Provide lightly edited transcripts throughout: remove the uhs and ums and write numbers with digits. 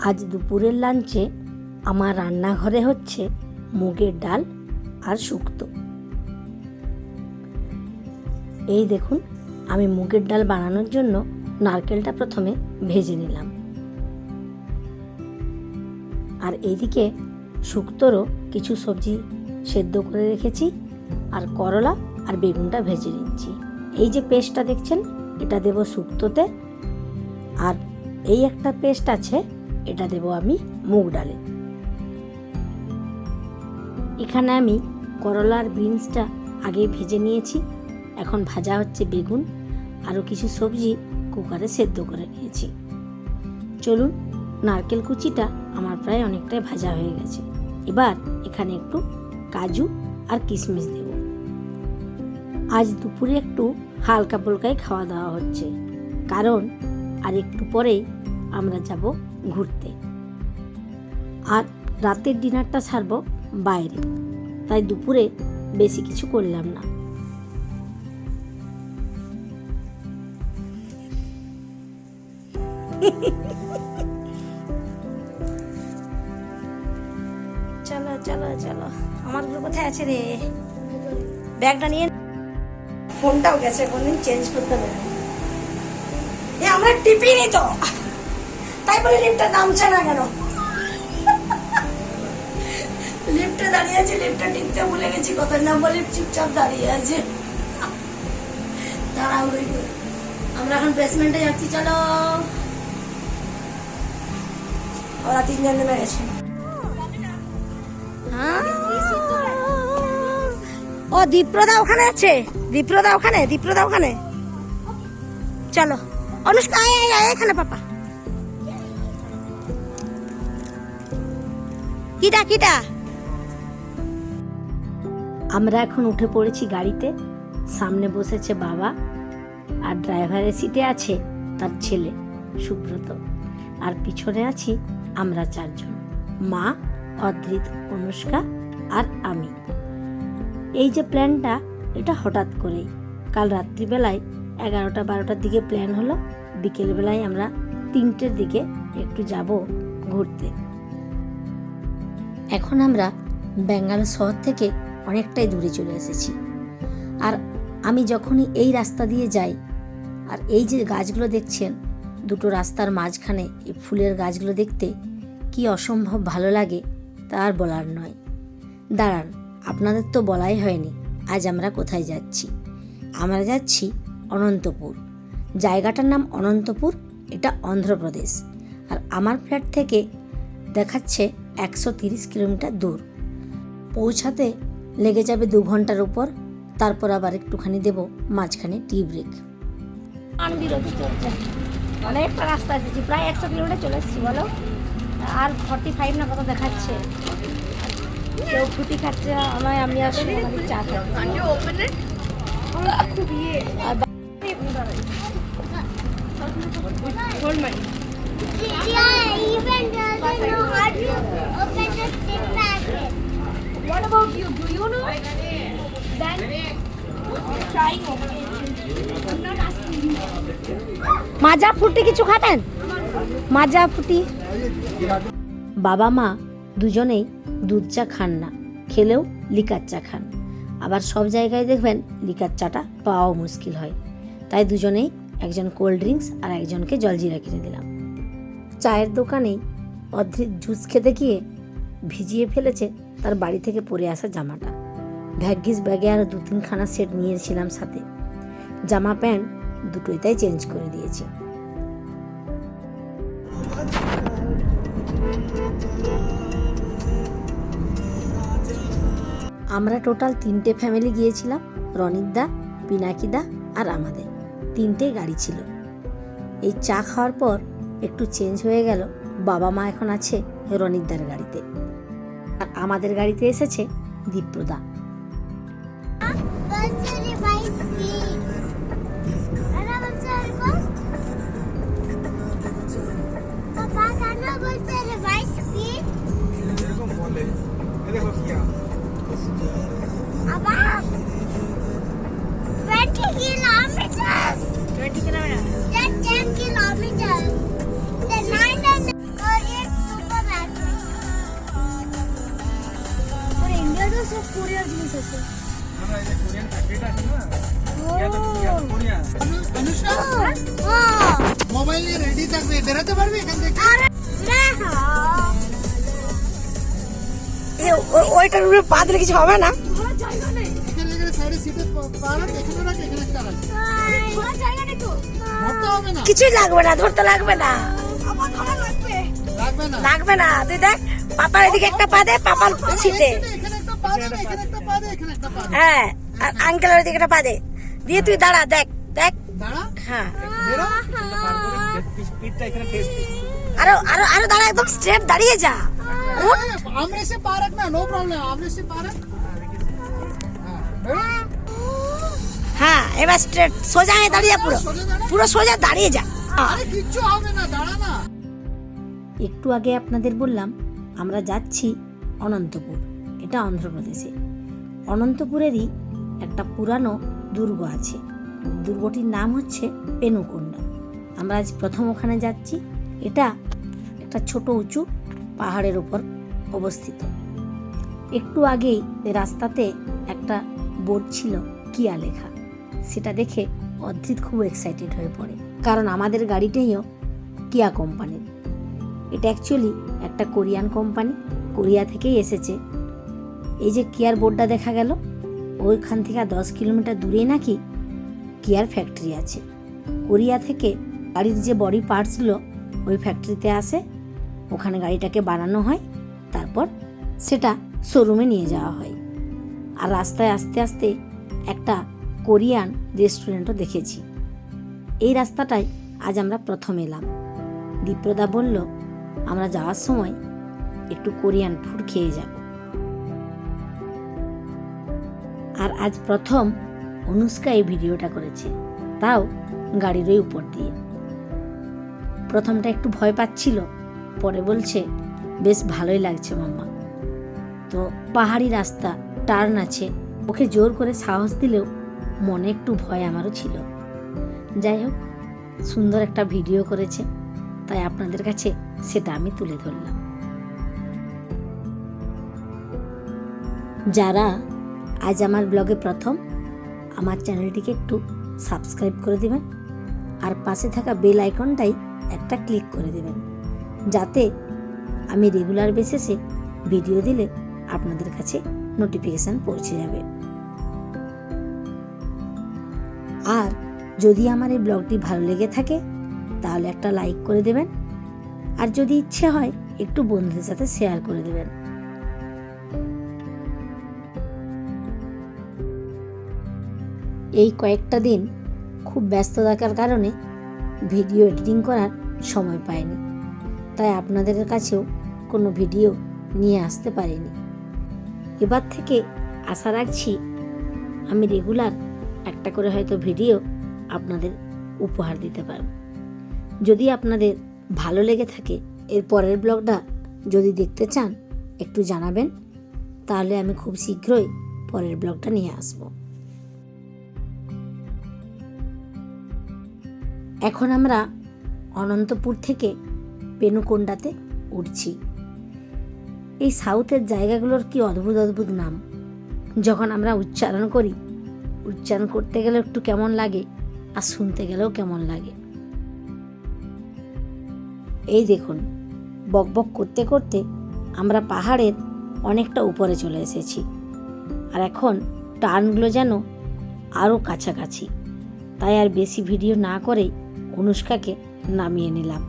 আজ দুপুরের লাঞ্চে আমার রান্নাঘরে হচ্ছে মুগের ডাল আর শুক্তো। এই দেখুন, আমি মুগের ডাল বানানোর জন্য নারকেলটা প্রথমে ভেজে নিলাম, আর এইদিকে শুক্তোরও কিছু সবজি সেদ্ধ করে রেখেছি, আর করলা আর বেগুনটা ভেজে নিচ্ছি। এই যে পেস্টটা দেখছেন, এটা দেব শুক্তোতে, আর এই একটা পেস্ট আছে, এটা দেব আমি মুগ ডালে। এখানে আমি করলা আর বিনসটা আগে ভেজে নিয়েছি, এখন ভাজা হচ্ছে বেগুন, আরও কিছু সবজি কুকারে সেদ্ধ করে নিয়েছি। চলুন, নারকেল কুচিটা আমার প্রায় অনেকটাই ভাজা হয়ে গেছে। এবার এখানে একটু কাজু আর কিশমিশ দেব। আজ দুপুরে একটু হালকা ফুলকাই খাওয়া দাওয়া হচ্ছে, কারণ আর একটু পরেই আমরা যাব ঘুরতে, আর রাতের ডিনারটা সারবো বাইরে, তাই দুপুরে বেশি কিছু করলাম না। চলো চলো চলো, আমার গুলো কোথায় আছে রে? ব্যাগটা নিয়ে, ফোনটাও গেছে, কোনদিন চেঞ্জ করতে হবে। আমরা টিপিনি তো, তাই বলে লিফটে নামছে না কেন? লিফটে দাঁড়িয়ে আছে, লিফটে টিপতে ভুলে গেছি, কত নম্বর লিফট চুপচাপ দাঁড়িয়ে আছে। দাঁড়াও, আমরা এখন বেসমেন্টে যাচ্ছি, চলো। ওরা তিনজন নেমে গেছে। ও দীপ্রদা ওখানে আছে, দীপ্রদা ওখানে। চলো অনুষ্কা, এখানে পাপা। কিটা আমরা এখন উঠে পড়েছি গাড়িতে। সামনে বসেছে বাবা, আর ড্রাইভারের সিটে আছে তার ছেলে সুব্রত, আর পিছনে আছি আমরা চারজন, মা, অদ্রিত, অনুষ্কা আর আমি। এই যে প্ল্যানটা, এটা হঠাৎ করেই কাল রাত্রিবেলায় 11টা-12টার দিকে প্ল্যান হলো। বিকেলবেলায় আমরা 3টের দিকে একটু যাব ঘুরতে। এখন আমরা ব্যাঙ্গালোর শহর থেকে অনেকটাই দূরে চলে এসেছি, আর আমি যখনই এই রাস্তা দিয়ে যাই, আর এই যে গাছগুলো দেখছেন, দুটো রাস্তার মাঝখানে এই ফুলের গাছগুলো দেখতে কি অসম্ভব ভালো লাগে, তা আর বলার নয়। দাঁড়ান, আপনাদের তো বলাই হয়নি আজ আমরা কোথায় যাচ্ছি। আমরা যাচ্ছি অনন্তপুর। জায়গাটার নাম অনন্তপুর, এটা অন্ধ্রপ্রদেশ, আর আমার ফ্ল্যাট থেকে দেখাচ্ছে 130 কিলোমিটার দূর। পৌঁছাতে লেগে যাবে 2 ঘন্টার উপর, তারপর আবার একটুখানি দেব মাঝখানে টি ব্রেক। অনেকটা রাস্তা এসেছি, প্রায় 100 কিলোমিটার চলে এসেছি বলো, আর 45 না কত দেখাচ্ছে। কেউ ফুটি খাচ্ছে, আমি আসলে চা খাচ্ছি। What about you? Do you know? Then trying. I'm not asking you. মাজা ফুটি কিছু খাবেন? মাজা ফুটি। বাবা মা দুজনেই দুধ চা খান না, খেলেও লিকার চা খান। আবার সব জায়গায় দেখবেন লিকার চাটা পাওয়াও মুশকিল হয়, তাই দুজনেই, একজন কোল্ড ড্রিঙ্কস আর একজনকে জলজিরা কিনে দিলাম। চায়ের দোকানেই অদ্রিত জুস খেতে গিয়ে ভিজিয়ে ফেলেছে তার বাড়ি থেকে পরে আসা জামাটা। ভাগ্যিস ব্যাগে আরও 2-3খানা সেট নিয়েছিলাম সাথে, জামা প্যান্ট দুটোই তাই চেঞ্জ করে দিয়েছি। আমরা টোটাল 3টে ফ্যামিলি গিয়েছিলাম, রনিতদা, পিনাকিদা আর আমাদের 3টে গাড়ি ছিল। এই চা খাওয়ার পর একটু চেঞ্জ হয়ে গেল, বাবা মা এখন আছে রনিতদার গাড়িতে, আর আমাদের গাড়িতে এসেছে দীপ্রদা। বেরোতে পারবি এখান থেকে? ওইটার উপরে পা দিলে কিছু হবে না। এখানে সাইডে সিটে পা রাখ, এখানে রাখ, এখানে একটা রাখ। ধরতে হবে না, কিছুই লাগবে না, ধরতে লাগবে না, লাগবে না। লাগবে না। তুই দেখ পাপার এদিকে একটা পা দে, পাপার সিটে। এখানে একটা পা দে, এখানে একটা পা দে, এখানে একটা পা দে। হ্যাঁ, আর আঙ্কেলের দিকে একটা পা দে, দিয়ে তুই দাঁড়া, দেখ দেখ। দাঁড়া, হ্যাঁ, বেরো। আরো আরো আরো দাঁড়া, একদম স্ট্রেট দাঁড়িয়ে যা। আমরে সে পা রাখ না, নো প্রবলেম, আমরে সে পা রাখ। হ্যাঁ, বেরো। হ্যাঁ, এবার স্ট্রেট সোজা হয়ে দাঁড়িয়ে, পুরো সোজা দাঁড়া। পুরো সোজা দাঁড়িয়ে যা। আরে কিচ্ছু হবে না, দাঁড়া না। একটু আগে আপনাদের বললাম আমরা যাচ্ছি অনন্তপুর, এটা অন্ধ্রপ্রদেশে। অনন্তপুরেরই একটা পুরানো দুর্গ আছে, দুর্গটির নাম হচ্ছে পেনুকোন্ডা। আমরা আজ প্রথম ওখানে যাচ্ছি। এটা একটা ছোট উঁচু পাহাড়ের ওপর অবস্থিত। একটু আগেই রাস্তাতে একটা বোর্ড ছিল কিয়া লেখা, সেটা দেখে অদ্রিত খুব এক্সাইটেড হয়ে পড়ে, কারণ আমাদের গাড়িটাইও কিয়া কোম্পানির। এটা অ্যাকচুয়ালি একটা কোরিয়ান কোম্পানি, কোরিয়া থেকেই এসেছে। এই যে কিয়ার বোর্ডটা দেখা গেল, ওইখান থেকে 10 কিলোমিটার দূরেই নাকি কিয়ার ফ্যাক্টরি আছে। কোরিয়া থেকে গাড়ির যে বডি পার্টসগুলো ওই ফ্যাক্টরিতে আসে, ওখানে গাড়িটাকে বানানো হয়, তারপর সেটা শোরুমে নিয়ে যাওয়া হয়। আর রাস্তায় আস্তে আস্তে একটা কোরিয়ান রেস্টুরেন্টও দেখেছি। এই রাস্তাটায় আজ আমরা প্রথম এলাম। দীপ্রদা বলল আমরা যাওয়ার সময় একটু কোরিয়ান ফুড খেয়ে যাব। আর আজ প্রথম অনুষ্কা এই ভিডিওটা করেছে, তাও গাড়ির ওই উপর দিয়ে। প্রথমটা একটু ভয় পাচ্ছিল, পরে বলছে বেশ ভালোই লাগছে মাম্মা। তো পাহাড়ি রাস্তা, টার্ন আছে, ওকে জোর করে সাহস দিলেও মনে একটু ভয় আমারও ছিল। যাই হোক, সুন্দর একটা ভিডিও করেছে, তাই আপনাদের কাছে সেটা আমি তুলে ধরলাম। যারা আজ আমার ব্লগে প্রথম, আমার চ্যানেলটিকে একটু সাবস্ক্রাইব করে দেবেন, আর পাশে থাকা বেল আইকনটাই একটা ক্লিক করে দেবেন, যাতে আমি রেগুলার বেসিসে ভিডিও দিলে আপনাদের কাছে নোটিফিকেশান পৌঁছে যাবে। আর যদি আমার এই ব্লগটি ভালো লেগে থাকে তাহলে একটা লাইক করে দেবেন, আর যদি ইচ্ছে হয় একটু বন্ধুদের সাথে শেয়ার করে দেবেন। এই কয়েকটা দিন খুব ব্যস্ত থাকার কারণে ভিডিও এডিটিং করার সময় পাইনি, তাই আপনাদের কাছেও কোনো ভিডিও নিয়ে আসতে পারিনি। এবার থেকে আশা রাখছি আমি রেগুলার একটা করে হয়তো ভিডিও আপনাদের উপহার দিতে পারব। যদি আপনাদের ভালো লেগে থাকে, এর পরের ব্লগটা যদি দেখতে চান একটু জানাবেন, তাহলে আমি খুব শীঘ্রই পরের ব্লগটা নিয়ে আসব। এখন আমরা অনন্তপুর থেকে পেনুকোন্ডাতে উঠছি। এই সাউথের জায়গাগুলোর কি অদ্ভুত অদ্ভুত নাম, যখন আমরা উচ্চারণ করি, উচ্চারণ করতে গেলে একটু কেমন লাগে, আর শুনতে গেলেও কেমন লাগে। এই দেখুন, বকবক করতে করতে আমরা পাহাড়ের অনেকটা উপরে চলে এসেছি, আর এখন টার্নগুলো যেন আরও কাছাকাছি। তাই আর বেশি ভিডিও না করে অনুষ্কাকে নামিয়ে নিলাম।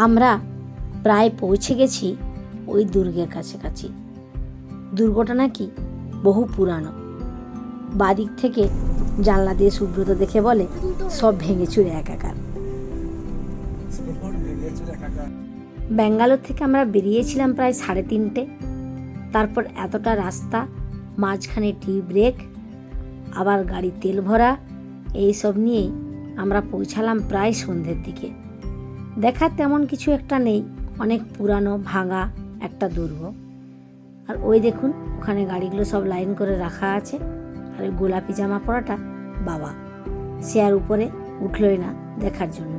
আমরা প্রায় পৌঁছে গেছি ওই দুর্গের কাছাকাছি। দুর্গটা নাকি বহু পুরানো। বাদিক থেকে জানলা দিয়ে সুব্রত দেখে বলে সব ভেঙে চুরে একাকার। ব্যাঙ্গালোর থেকে আমরা বেরিয়েছিলাম প্রায় 3:30। তারপর এতটা রাস্তা, মাঝখানে টি ব্রেক, আবার গাড়ি তেল ভরা, এইসব নিয়েই আমরা পৌঁছালাম প্রায় সন্ধ্যের দিকে। দেখার তেমন কিছু একটা নেই, অনেক পুরানো ভাঙা একটা দুর্গ। আর ওই দেখুন, ওখানে গাড়িগুলো সব লাইন করে রাখা আছে, আর ওই গোলাপি জামা পরাটা বাবা, সে আর উপরে উঠলই না দেখার জন্য।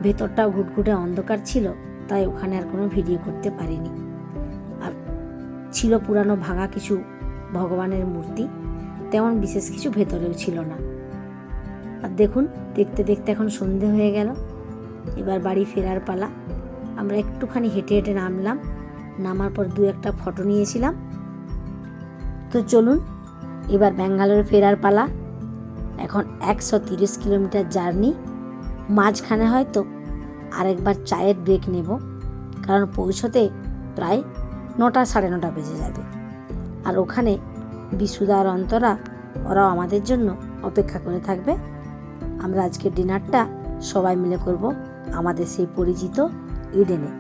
ভেতরটাও ঘুটঘুটে অন্ধকার ছিল, তাই ওখানে আর কোনো ভিডিও করতে পারিনি। আর ছিল পুরানো ভাঙা কিছু ভগবানের মূর্তি, তেমন বিশেষ কিছু ভেতরেও ছিল না। দেখুন, দেখতে দেখতে এখন সন্ধে হয়ে গেল। এবার বাড়ি ফেরার পালা। আমরা একটুখানি হেঁটে হেঁটে নামলাম, নামার পর দু একটা ফটো নিয়েছিলাম। তো চলুন এবার ব্যাঙ্গালোরে ফেরার পালা। এখন 130 কিলোমিটার জার্নি। মাঝখানে হয়তো আরেকবার চায়ের ব্রেক নেব, কারণ পৌঁছতে প্রায় 9টা সাড়ে 9টা বেজে যাবে। আর ওখানে বিশুদা আর অন্তরা ওরাও আমাদের জন্য অপেক্ষা করে থাকবে। আমরা আজকে ডিনারটা সবাই মিলে করব আমাদের সেই পরিচিত ইডেনে।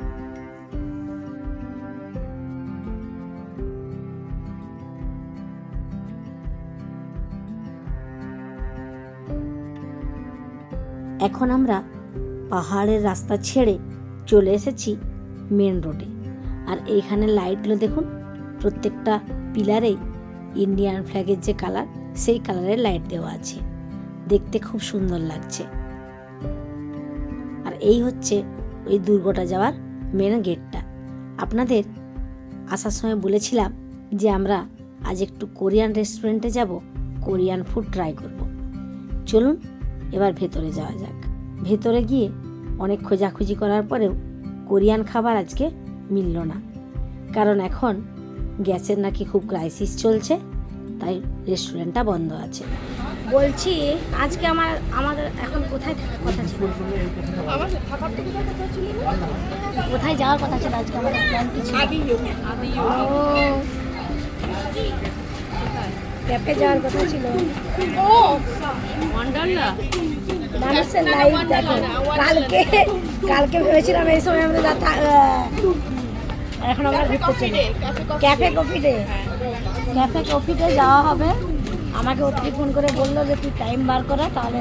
এখন আমরা পাহাড়ের রাস্তা ছেড়ে চলে এসেছি মেন রোডে। আর এইখানে লাইটগুলো দেখুন, প্রত্যেকটা পিলারেই ইন্ডিয়ান ফ্ল্যাগের যে কালার, সেই কালারের লাইট দেওয়া আছে। দেখতে খুব সুন্দর লাগছে। আর এই হচ্ছে ওই দুর্গটা যাওয়ার মেন গেটটা। আপনাদের আসার সময় বলেছিলাম যে আমরা আজ একটু কোরিয়ান রেস্টুরেন্টে যাব, কোরিয়ান ফুড ট্রাই করব। চলুন এবার ভেতরে যাওয়া যাক। ভেতরে গিয়ে অনেক খোঁজাখুঁজি করার পরেও কোরিয়ান খাবার আজকে মিলল না, কারণ এখন গ্যাসের নাকি খুব ক্রাইসিস চলছে, তাই রেস্টুরেন্টটা বন্ধ আছে। বলছি আজকে আমাদের এখন কোথায় থাকার কথা ছিল? কোথায় যাওয়ার কথা ছিল আজকে? আমাদের প্ল্যান কি ছিল? ক্যাফে যাওয়ার কথা ছিল। মানুষের লাইফ দেখো। কালকে ভেবেছিলাম এই সময় আমরা এখন আমরা ঘুরতে চলি ক্যাফে কফিতে যাওয়া হবে। আমাকে অতি ফোন করে বললো যে তুই টাইম বার করে তাহলে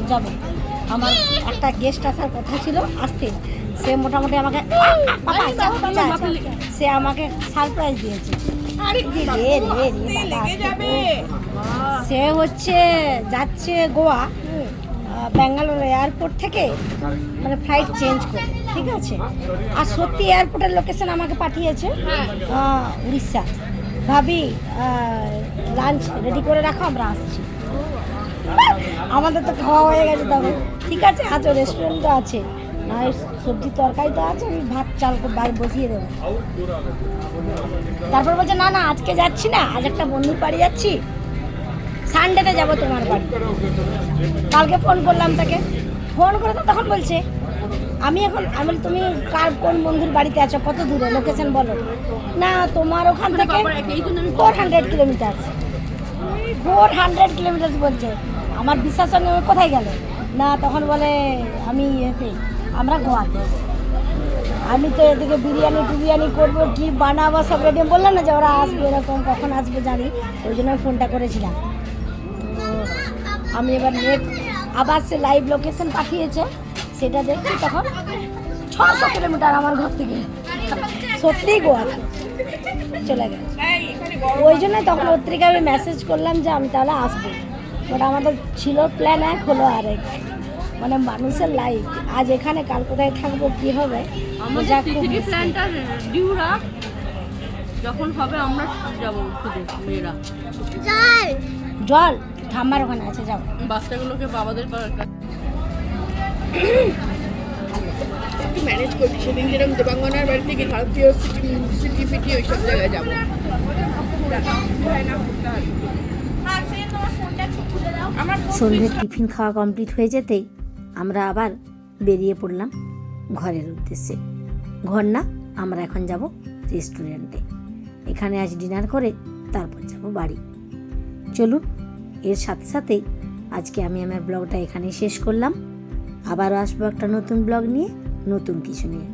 যাব। আমার একটা গেস্ট আসার কথা ছিল আসতে, সে মোটামুটি আমাকে সে আমাকে সারপ্রাইজ দিয়েছে। সে হচ্ছে যাচ্ছে গোয়া, ব্যাঙ্গালোর এয়ারপোর্ট থেকে মানে ফ্লাইট চেঞ্জ করে, ঠিক আছে। আর সত্যি এয়ারপোর্টের লোকেশন আমাকে পাঠিয়েছে উড়িষ্যা। ভাবি লাঞ্চ রেডি করে রাখো, আমরা আসছি। আমাদের তো খাওয়া হয়ে গেছে তবে, ঠিক আছে। আচ্ছা রেস্টুরেন্ট তো আছে, না সবজি তরকারি তো আছে, আমি ভাত চাল বাড়ি বসিয়ে দেবো। তারপর বলছে না না আজকে যাচ্ছি না, আজ একটা বন্ধুর বাড়ি যাচ্ছি, সানডেতে যাবো তোমার বাড়ি। কালকে ফোন করলাম তাকে, ফোন করে তো তখন বলছে আমি তুমি কার কোন বন্ধুর বাড়িতে আছো, কত দূরে, লোকেশন বলো। না তোমার ওখান থেকে 400 কিলোমিটার। 400 কিলোমিটার বলছে। আমার বিশ্বাস নেই, কোথায় গেল না। তখন বলে আমরা গোয়াতে। আমি তো এদিকে বিরিয়ানি করবো, কি বানাবো সব রেডি। বললাম না যে ওরা আসবে, এরকম কখন আসবে জানি, ওই জন্য ফোনটা করেছিলাম। তো আমি এবার নেট আবার সে লাইভ লোকেশন পাঠিয়েছে, সেটা দেখছি। তখন 600 কিলোমিটার আমার ঘর থেকে, সত্যিই গোয়াতে চলে গেছে। ওই জন্যই তখন পত্রিকা আমি মেসেজ করলাম যে আমি তাহলে আসবো। ওটা আমাদের ছিল প্ল্যান, এক হলো আরেক। মানে মানুষের লাইফ, আজ এখানে কাল কোথায় থাকবো কি হবে। আমাদের টিকিট প্ল্যানটা ডিউ রাখ, যখন হবে আমরা যাবো শুধু মেয়েরা। জল ঠাম্মার ওখানে আছে, যাবো। বাচ্চাগুলোকে বাবাদের ম্যানেজ করছি। সেদিন যেরকম দেবাঙ্গনার বাড়ি থেকে ভারতীয় সিটি ফিটি ওই সব জায়গায় যাবো। সন্ধ্যের টিফিন খাওয়া কমপ্লিট হয়ে যেতেই আমরা আবার বেরিয়ে পড়লাম ঘরের উদ্দেশ্যে। ঘর না, আমরা এখন যাব রেস্টুরেন্টে। এখানে আজ ডিনার করে তারপর যাব বাড়ি। চলুন, এর সাথে সাথেই আজকে আমি আমার ব্লগটা এখানেই শেষ করলাম। আবারও আসবো একটা নতুন ব্লগ নিয়ে, নতুন কিছু নিয়ে।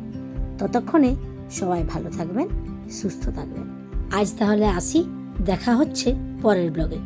ততক্ষণে সবাই ভালো থাকবেন, সুস্থ থাকবেন। আজ তাহলে আসি, দেখা হচ্ছে পরের ব্লগে।